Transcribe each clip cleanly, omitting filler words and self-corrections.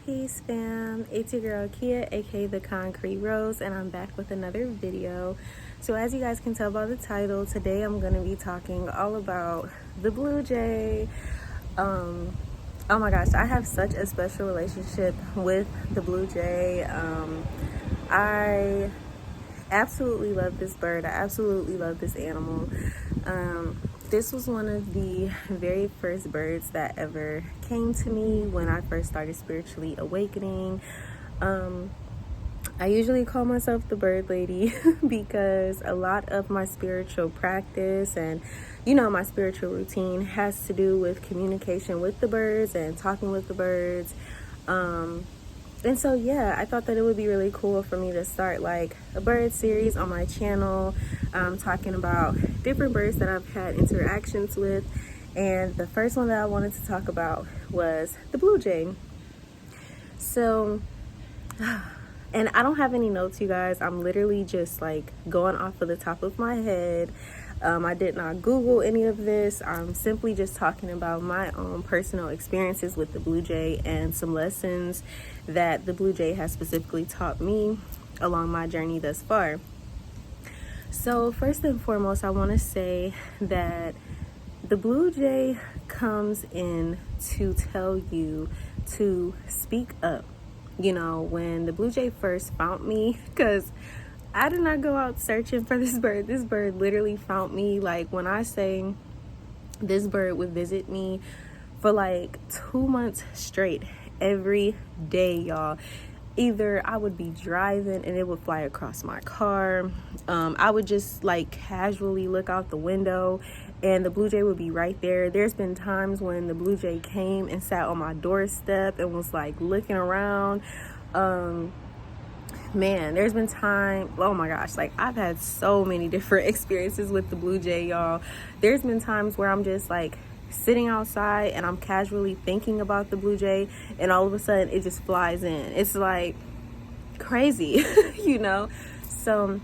Peace fam, it's your girl Kia, aka the Concrete Rose, and I'm back with another video. So as you guys can tell by the title, today I'm going to be talking all about the Blue Jay. Oh my gosh, I have such a special relationship with the Blue Jay. I absolutely love this bird. I absolutely love this animal. This was one of the very first birds that ever came to me when I first started spiritually awakening. I usually call myself the bird lady because a lot of my spiritual practice and my spiritual routine has to do with communication with the birds and talking with the birds. And so, I thought that it would be really cool for me to start like a bird series on my channel, talking about different birds that I've had interactions with. And the first one that I wanted to talk about was the Blue Jay. So, and I don't have any notes, you guys. I'm literally just like going off of the top of my head. I did not Google any of this. I'm simply just talking about my own personal experiences with the Blue Jay and some lessons that the Blue Jay has specifically taught me along my journey thus far. So first and foremost, I want to say that the Blue Jay comes in to tell you to speak up. When the Blue Jay first found me, because I did not go out searching for this bird. This bird literally found me. Like, when I say this bird would visit me for like 2 months straight, every day, y'all. Either I would be driving and it would fly across my car. I would just like casually look out the window and the Blue Jay would be right there. There's been times when the Blue Jay came and sat on my doorstep and was like looking around. Man, there's been time, oh my gosh, like I've had so many different experiences with the Blue Jay, y'all. There's been times where I'm just like sitting outside and I'm casually thinking about the Blue Jay and all of a sudden it just flies in. It's like crazy, So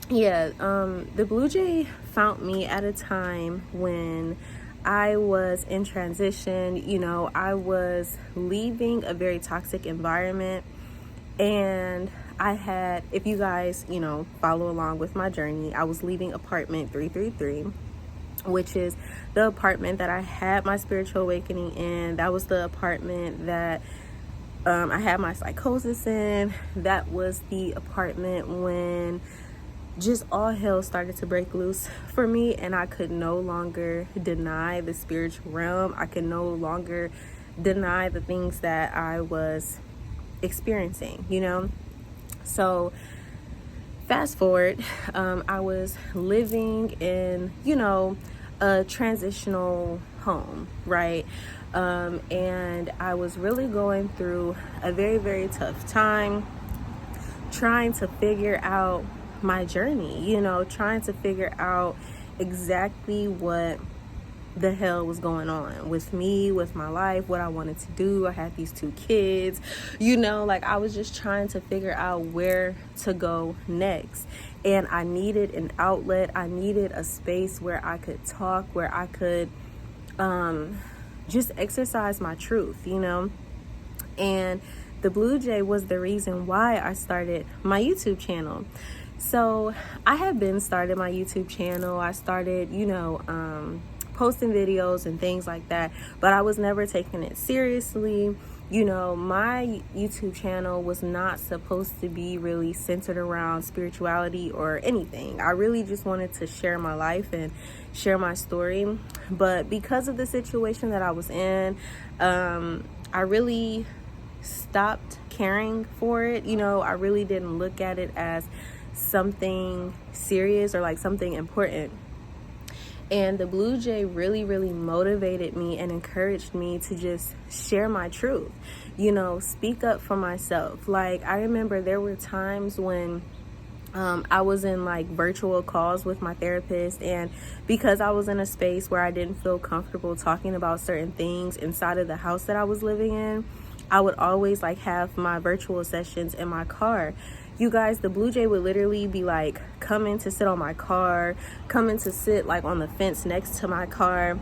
the Blue Jay found me at a time when I was in transition. I was leaving a very toxic environment, and I had, if you guys, follow along with my journey, I was leaving apartment 333, which is the apartment that I had my spiritual awakening in. That was the apartment that I had my psychosis in. That was the apartment when just all hell started to break loose for me, and I could no longer deny the spiritual realm. I could no longer deny the things that I was experiencing, So fast forward, I was living in, a transitional home, right? And I was really going through a very, very tough time trying to figure out my journey, trying to figure out exactly what the hell was going on with me, with my life, what I wanted to do. I had these 2 kids, like I was just trying to figure out where to go next. And I needed an outlet. I needed a space where I could talk, where I could just exercise my truth, And the Blue Jay was the reason why I started my YouTube channel. So I had been started my YouTube channel. I started, posting videos and things like that, but I was never taking it seriously. My YouTube channel was not supposed to be really centered around spirituality or anything. I really just wanted to share my life and share my story. But because of the situation that I was in, I really stopped caring for it. I really didn't look at it as something serious or like something important. And the Blue Jay really, really motivated me and encouraged me to just share my truth, speak up for myself. Like, I remember there were times when I was in like virtual calls with my therapist, and because I was in a space where I didn't feel comfortable talking about certain things inside of the house that I was living in, I would always like have my virtual sessions in my car. You guys, the Blue Jay would literally be like coming to sit on my car, coming to sit like on the fence next to my car.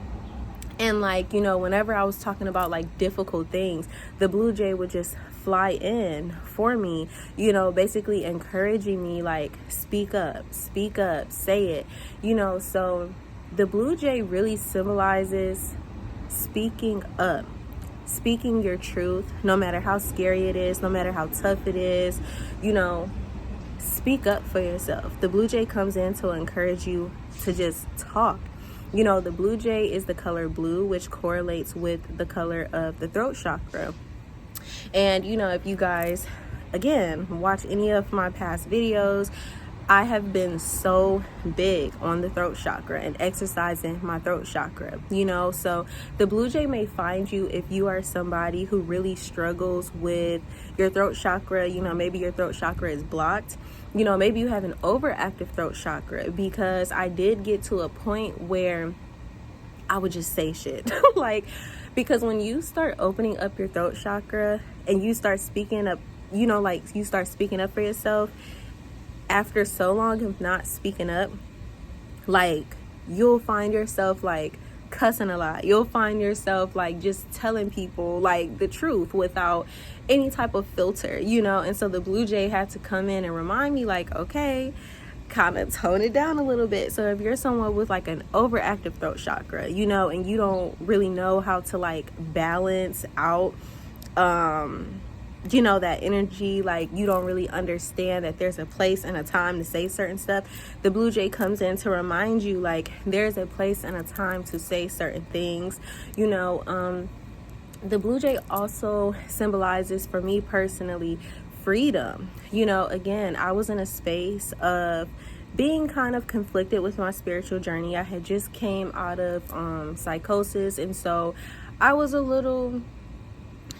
And like, you know, whenever I was talking about like difficult things, the blue jay would just fly in for me, you know, basically encouraging me, like, speak up, say it, you know. So the blue jay really symbolizes speaking up, speaking your truth, no matter how scary it is, no matter how tough it is, you know, speak up for yourself. The blue jay comes in to encourage you to just talk. You know, the blue jay is the color blue, which correlates with the color of the throat chakra. And, you know, if you guys, again, watch any of my past videos, I have been so big on the throat chakra and exercising my throat chakra, you know. So the blue jay may find you if you are somebody who really struggles with your throat chakra. You know, maybe your throat chakra is blocked. You know, maybe you have an overactive throat chakra, because I did get to a point where I would just say shit. Like, because when you start opening up your throat chakra and you start speaking up, you know, like you start speaking up for yourself, after so long of not speaking up, like, you'll find yourself like cussing a lot. You'll find yourself like just telling people like the truth without any type of filter, you know. And so the blue jay had to come in and remind me, like, okay, kind of tone it down a little bit. So if you're someone with like an overactive throat chakra, you know, and you don't really know how to like balance out you know, that energy, like you don't really understand that there's a place and a time to say certain stuff, the blue jay comes in to remind you, like, there's a place and a time to say certain things, you know. The blue jay also symbolizes, for me personally, freedom. You know, again, I was in a space of being kind of conflicted with my spiritual journey. I had just came out of psychosis, and so I was a little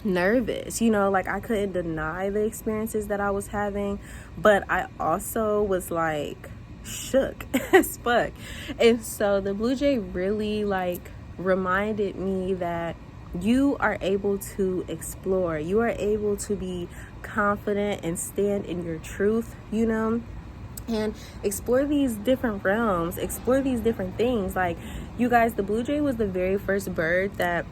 nervous, you know, like I couldn't deny the experiences that I was having, but I also was like shook as fuck. And so the blue jay really like reminded me that you are able to explore, you are able to be confident and stand in your truth, you know, and explore these different realms, explore these different things. Like, you guys, the blue jay was the very first bird that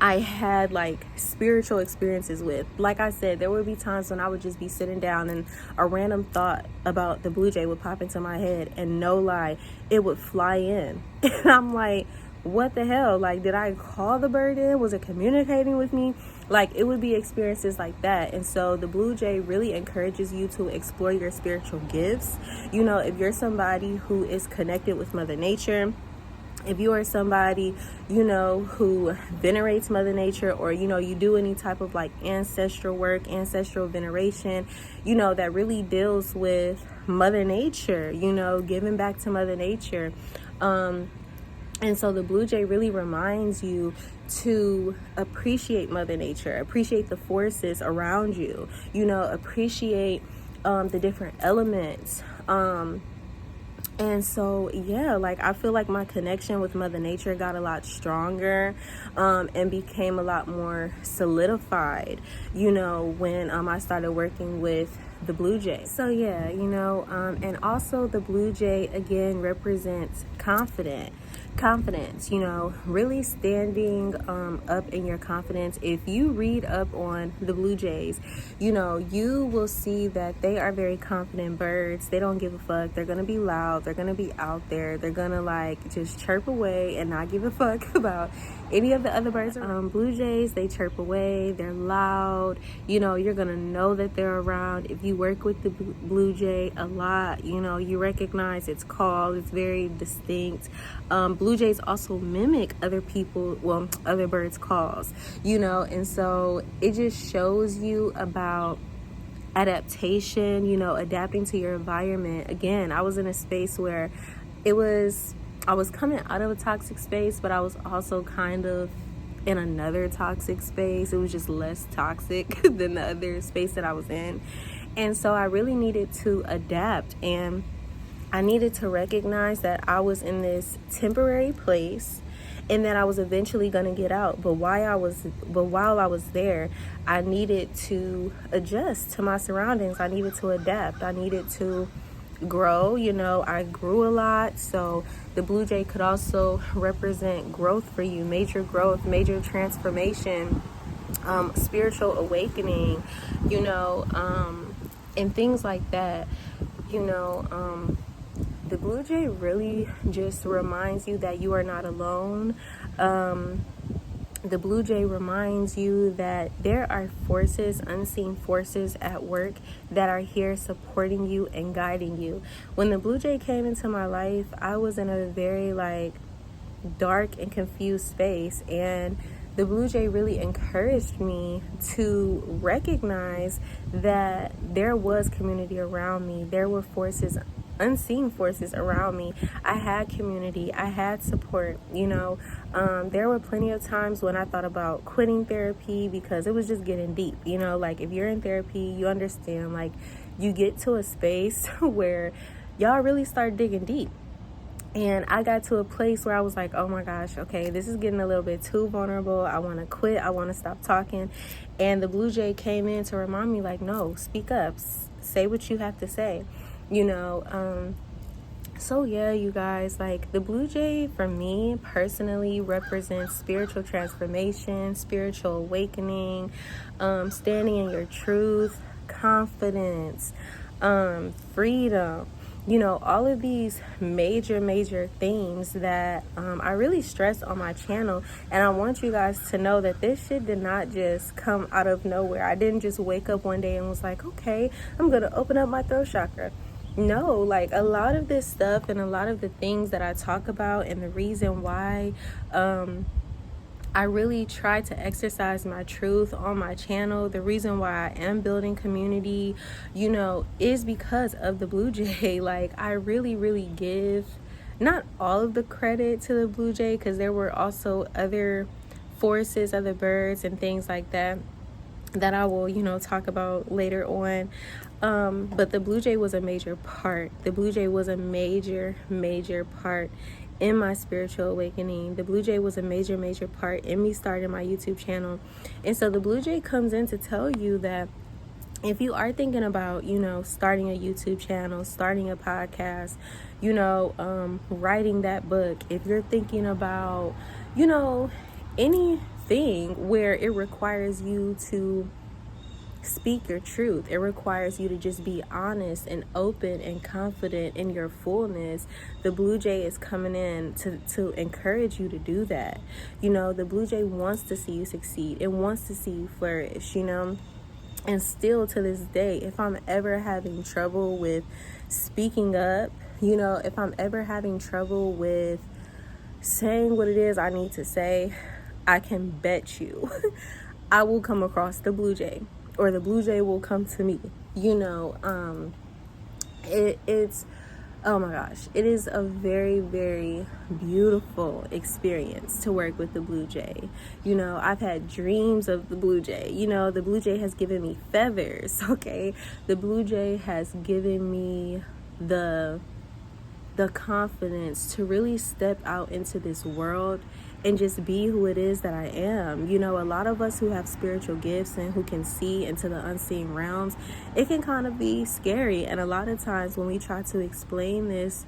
I had like spiritual experiences with. Like I said, there would be times when I would just be sitting down and a random thought about the blue jay would pop into my head, and no lie, it would fly in. And I'm like, what the hell? Like, did I call the bird in? Was it communicating with me? Like, it would be experiences like that. And so the blue jay really encourages you to explore your spiritual gifts. You know, if you're somebody who is connected with Mother Nature, if you are somebody, you know, who venerates Mother Nature, or, you know, you do any type of like ancestral work, ancestral veneration, you know, that really deals with Mother Nature, you know, giving back to Mother Nature. And so the blue jay really reminds you to appreciate Mother Nature, appreciate the forces around you, you know, appreciate the different elements. And so, yeah, like, I feel like my connection with Mother Nature got a lot stronger, and became a lot more solidified, you know, when I started working with the blue jay. So, yeah, you know, and also the blue jay, again, represents confidence, you know, really standing up in your confidence. If you read up on the blue jays, you know, you will see that they are very confident birds. They don't give a fuck. They're gonna be loud, they're gonna be out there, they're gonna like just chirp away and not give a fuck about any of the other birds. Blue jays, they chirp away, they're loud, you know, you're gonna know that they're around. If you work with the blue jay a lot, you know, you recognize its call. It's very distinct. Blue jays also mimic other birds' calls, you know, and so it just shows you about adaptation, you know, adapting to your environment. Again, I was in a space where I was coming out of a toxic space, but I was also kind of in another toxic space. It was just less toxic than the other space that I was in. And so I really needed to adapt, and I needed to recognize that I was in this temporary place and that I was eventually going to get out. But while I was there, I needed to adjust to my surroundings. I needed to adapt. I needed to, grow. You know, I grew a lot, so the blue jay could also represent growth for you, major growth, major transformation, spiritual awakening, you know, and things like that. You know, the blue jay really just reminds you that you are not alone. The blue jay reminds you that there are forces, unseen forces at work that are here supporting you and guiding you. When the blue jay came into my life, I was in a very dark and confused space, and the blue jay really encouraged me to recognize that there was community around me. There were forces, unseen forces around me. I had community, I had support. You know, there were plenty of times when I thought about quitting therapy because it was just getting deep. You know, like if you're in therapy, you understand, like you get to a space where y'all really start digging deep. And I got to a place where I was like, oh my gosh, okay, this is getting a little bit too vulnerable. I want to quit. I want to stop talking. And the blue jay came in to remind me, like, no, speak up. Say what you have to say, you know. So yeah, you guys, like the blue jay for me personally represents spiritual transformation, spiritual awakening, standing in your truth, confidence, freedom. You know, all of these major themes that I really stress on my channel. And I want you guys to know that this shit did not just come out of nowhere. I didn't just wake up one day and was like, okay, I'm going to open up my throat chakra. No, like a lot of this stuff and a lot of the things that I talk about and the reason why I really try to exercise my truth on my channel. The reason why I am building community, you know, is because of the blue jay. Like I really give not all of the credit to the blue jay, because there were also other forces, other birds and things like that I will, you know, talk about later on. But the blue jay was a major part. The blue jay was a major part in my spiritual awakening. The blue jay was a major part in me starting my YouTube channel. And so the blue jay comes in to tell you that if you are thinking about, you know, starting a YouTube channel, starting a podcast, you know, writing that book, if you're thinking about, you know, anything where it requires you to speak your truth, it requires you to just be honest and open and confident in your fullness, the blue jay is coming in to encourage you to do that. You know, the blue jay wants to see you succeed. It wants to see you flourish, you know. And still to this day, if I'm ever having trouble with speaking up, you know, if I'm ever having trouble with saying what it is I need to say, I can bet you I will come across the blue jay, or the blue jay will come to me. You know, it's oh my gosh, it is a very beautiful experience to work with the blue jay. You know, I've had dreams of the blue jay. You know, the blue jay has given me feathers, okay? The blue jay has given me the confidence to really step out into this world and just be who it is that I am. You know, a lot of us who have spiritual gifts and who can see into the unseen realms, it can kind of be scary. And a lot of times when we try to explain this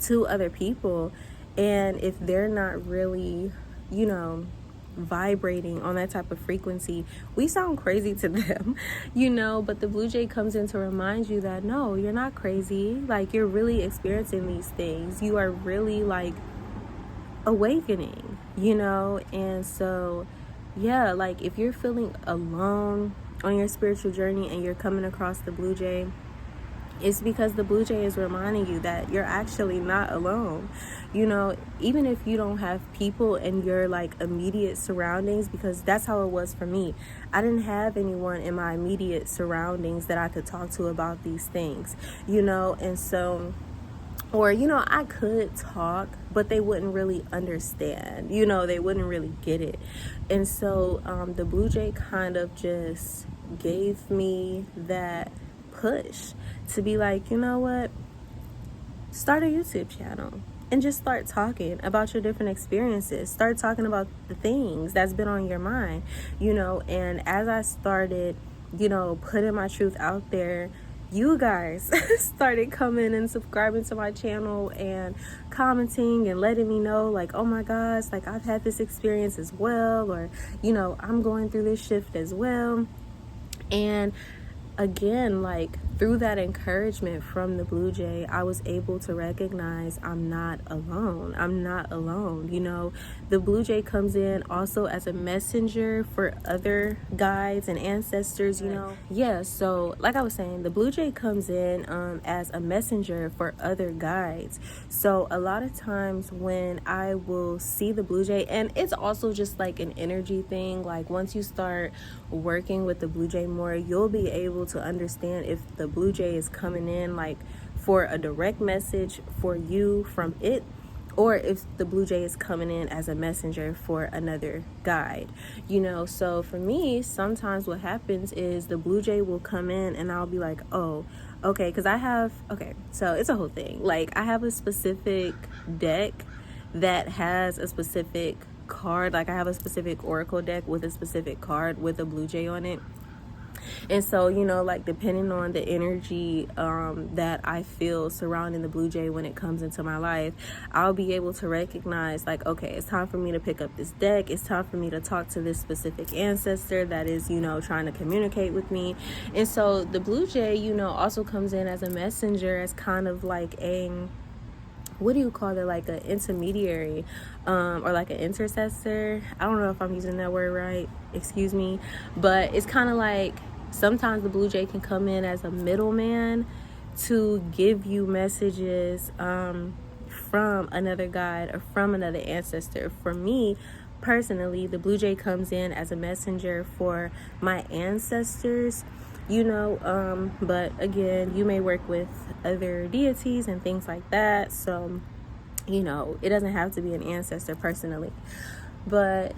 to other people, and if they're not really, you know, vibrating on that type of frequency, we sound crazy to them, you know. But the blue jay comes in to remind you that no, you're not crazy. Like, you're really experiencing these things. You are really like awakening, you know. And so yeah, like if you're feeling alone on your spiritual journey and you're coming across the blue jay, it's because the blue jay is reminding you that you're actually not alone. You know, even if you don't have people in your like immediate surroundings, because that's how it was for me. I didn't have anyone in my immediate surroundings that I could talk to about these things, you know. And so, or, you know, I could talk, but they wouldn't really understand, you know, they wouldn't really get it. And so the blue jay kind of just gave me that push to be like, you know what, start a YouTube channel and just start talking about your different experiences. Start talking about the things that's been on your mind, you know. And as I started, you know, putting my truth out there, you guys started coming and subscribing to my channel and commenting and letting me know, like, oh my gosh, like I've had this experience as well, or I'm going through this shift as well. And again, like through that encouragement from the Blue Jay, I was able to recognize I'm not alone. I'm not alone. The Blue Jay comes in also as a messenger for other guides and ancestors, Yeah, so like I was saying, the Blue Jay comes in as a messenger for other guides. So a lot of times when I will see the Blue Jay, and it's also just like an energy thing, like once you start working with the Blue Jay more, you'll be able to understand if the Blue Jay is coming in like for a direct message for you from it, or if the Blue Jay is coming in as a messenger for another guide. So for me, sometimes what happens is the Blue Jay will come in and I'll be like, oh, okay, because so it's a whole thing. Like I have a specific deck that has a specific card. Like I have a specific oracle deck with a specific card with a Blue Jay on it. And so, like depending on the energy that I feel surrounding the Blue Jay when it comes into my life, I'll be able to recognize like, okay, it's time for me to pick up this deck. It's time for me to talk to this specific ancestor that is, trying to communicate with me. And so the Blue Jay, also comes in as a messenger, as kind of like what do you call it, like an intermediary or like an intercessor. I don't know if I'm using that word right, excuse me, but it's kind of like sometimes the Blue Jay can come in as a middleman to give you messages from another guide or from another ancestor. For me personally, the Blue Jay comes in as a messenger for my ancestors, but again, you may work with other deities and things like that, so it doesn't have to be an ancestor personally. But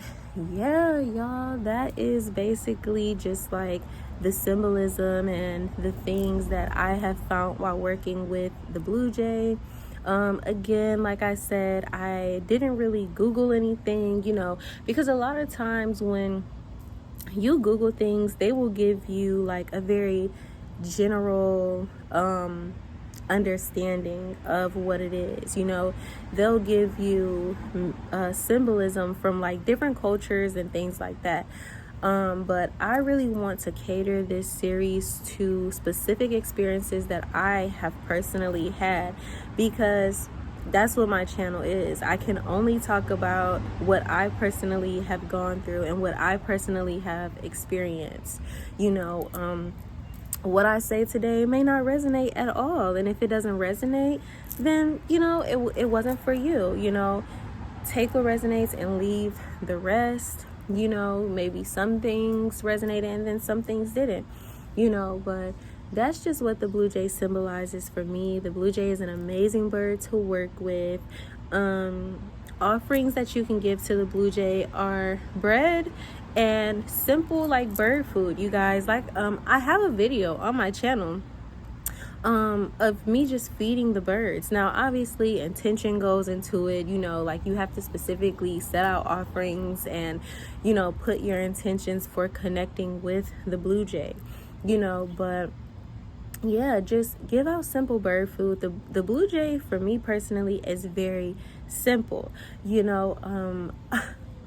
yeah, y'all, that is basically just like the symbolism and the things that I have found while working with the Blue Jay. Again, like I said, I didn't really Google anything, because a lot of times when you Google things, they will give you like a very general understanding of what it is. They'll give you symbolism from like different cultures and things like that. But I really want to cater this series to specific experiences that I have personally had, because that's what my channel is. I can only talk about what I personally have gone through and what I personally have experienced. What I say today may not resonate at all, and if it doesn't resonate, then it wasn't for you. Take what resonates and leave the rest. Maybe some things resonated and then some things didn't, but that's just what the Blue Jay symbolizes for me. The Blue Jay is an amazing bird to work with. Offerings that you can give to the Blue Jay are bread and simple like bird food, you guys. Like I have a video on my channel of me just feeding the birds. Now obviously intention goes into it, like you have to specifically set out offerings and put your intentions for connecting with the Blue Jay, but yeah, just give out simple bird food. The Blue Jay for me personally is very simple.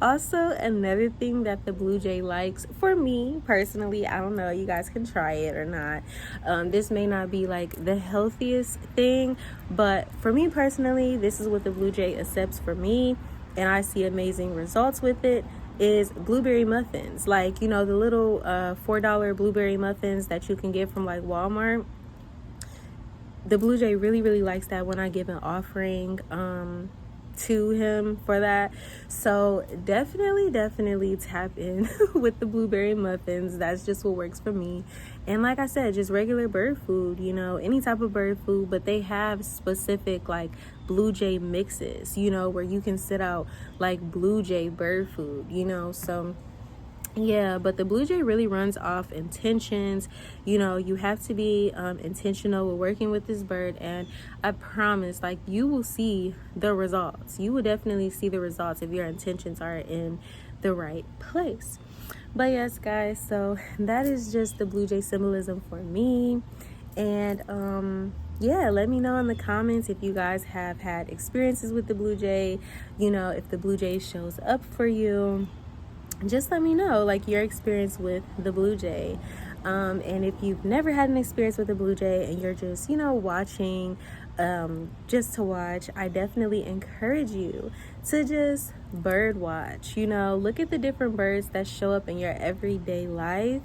Also, another thing that the Blue Jay likes, for me personally, I don't know, you guys can try it or not. This may not be like the healthiest thing, but for me personally, this is what the Blue Jay accepts for me, and I see amazing results with it, is blueberry muffins. Like, the little $4 blueberry muffins that you can get from like Walmart. The Blue Jay really, really likes that when I give an offering to him for that. So definitely tap in with the blueberry muffins. That's just what works for me. And like I said, just regular bird food, any type of bird food, but they have specific like Blue Jay mixes, where you can sit out like Blue Jay bird food, so yeah. But the Blue Jay really runs off intentions. You have to be intentional with working with this bird, and I promise, like, you will see the results. You will definitely see the results if your intentions are in the right place. But yes, guys, so that is just the Blue Jay symbolism for me. And yeah, let me know in the comments if you guys have had experiences with the blue jay, you know, if the blue jay shows up for you. Just let me know like your experience with the blue jay. And if you've never had an experience with a blue jay and you're just, you know, watching just to watch, I definitely encourage you to just bird watch. You know, look at the different birds that show up in your everyday life,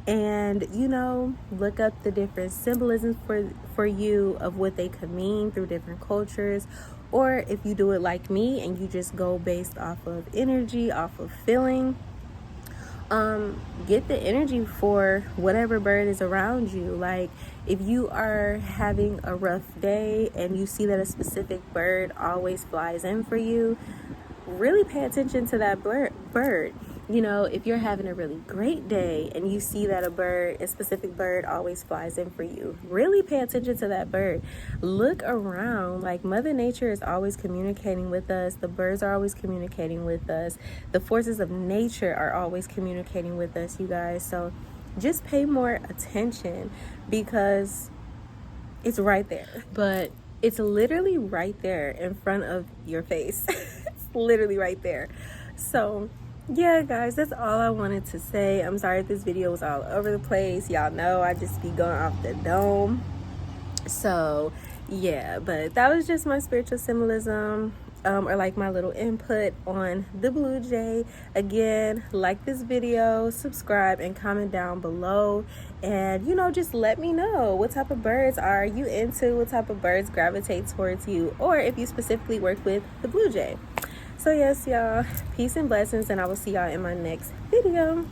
and you know, look up the different symbolisms for you of what they could mean through different cultures. Or if you do it like me and you just go based off of energy, off of feeling, get the energy for whatever bird is around you. Like if you are having a rough day and you see that a specific bird always flies in for you, really pay attention to that bird. You know, if you're having a really great day and you see that a specific bird always flies in for you, really pay attention to that bird. Look around. Like Mother Nature is always communicating with us. The birds are always communicating with us. The forces of nature are always communicating with us, you guys. So just pay more attention because it's right there. But it's literally right there in front of your face. It's literally right there. So yeah, guys, that's all I wanted to say. I'm sorry if this video was all over the place. Y'all know I just be going off the dome. So yeah, but that was just my spiritual symbolism, or like my little input on the blue jay. Again, like this video, subscribe, and comment down below. And you know, just let me know what type of birds are you into, what type of birds gravitate towards you, or if you specifically work with the blue jay. So yes, y'all, peace and blessings, and I will see y'all in my next video.